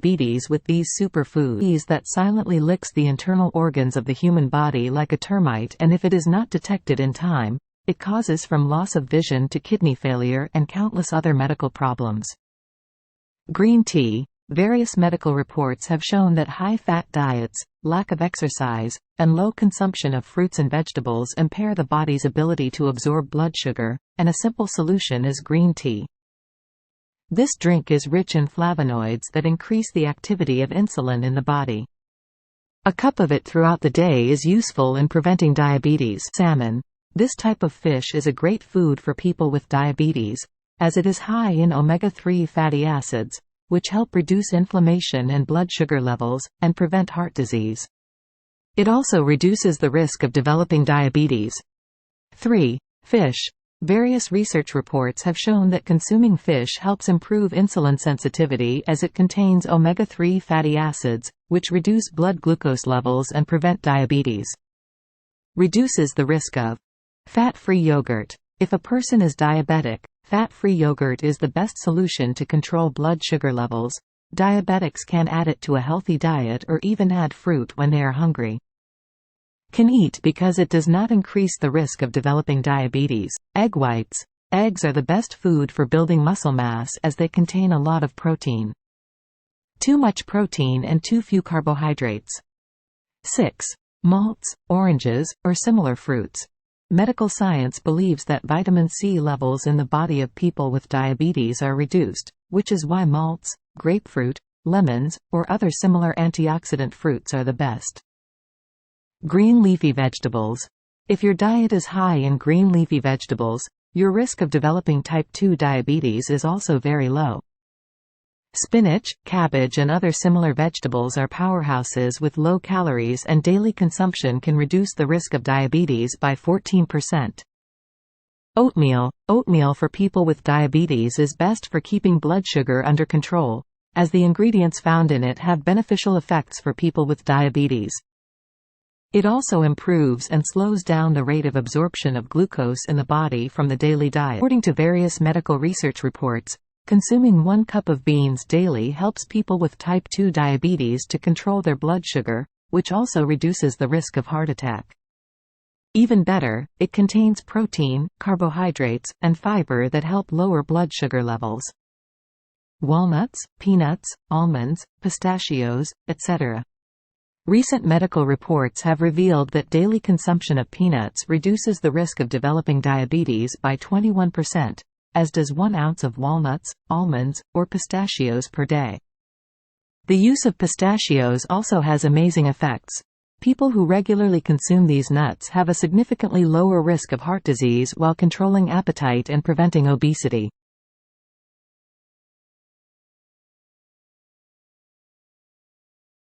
diabetes with these superfoods that silently licks the internal organs of the human body like a termite, and if it is not detected in time, it causes from loss of vision to kidney failure and countless other medical problems. Green tea. Various medical reports have shown that high-fat diets, lack of exercise, and low consumption of fruits and vegetables impair the body's ability to absorb blood sugar, and a simple solution is green tea. This drink is rich in flavonoids that increase the activity of insulin in the body. A cup of it throughout the day is useful in preventing diabetes. Salmon. This type of fish is a great food for people with diabetes, as it is high in omega-3 fatty acids, which help reduce inflammation and blood sugar levels, and prevent heart disease. It also reduces the risk of developing diabetes. 3. Fish. Various research reports have shown that consuming fish helps improve insulin sensitivity as it contains omega-3 fatty acids, which reduce blood glucose levels and prevent diabetes. Reduces the risk of fat-free yogurt. If a person is diabetic, fat-free yogurt is the best solution to control blood sugar levels. Diabetics can add it to a healthy diet or even add fruit when they are hungry. Can eat because it does not increase the risk of developing diabetes. Egg whites. Eggs are the best food for building muscle mass as they contain a lot of protein. Too much protein and too few carbohydrates. 6. Malts, oranges, or similar fruits. Medical science believes that vitamin C levels in the body of people with diabetes are reduced, which is why malts, grapefruit, lemons, or other similar antioxidant fruits are the best. Green leafy vegetables. If your diet is high in green leafy vegetables, your risk of developing type 2 diabetes is also very low. Spinach, cabbage and other similar vegetables are powerhouses with low calories, and daily consumption can reduce the risk of diabetes by 14%. Oatmeal. Oatmeal for people with diabetes is best for keeping blood sugar under control, as the ingredients found in it have beneficial effects for people with diabetes. It also improves and slows down the rate of absorption of glucose in the body from the daily diet. According to various medical research reports, consuming 1 cup of beans daily helps people with type 2 diabetes to control their blood sugar, which also reduces the risk of heart attack. Even better, it contains protein, carbohydrates, and fiber that help lower blood sugar levels. Walnuts, peanuts, almonds, pistachios, etc. Recent medical reports have revealed that daily consumption of peanuts reduces the risk of developing diabetes by 21%. As does 1 ounce of walnuts, almonds, or pistachios per day. The use of pistachios also has amazing effects. People who regularly consume these nuts have a significantly lower risk of heart disease while controlling appetite and preventing obesity.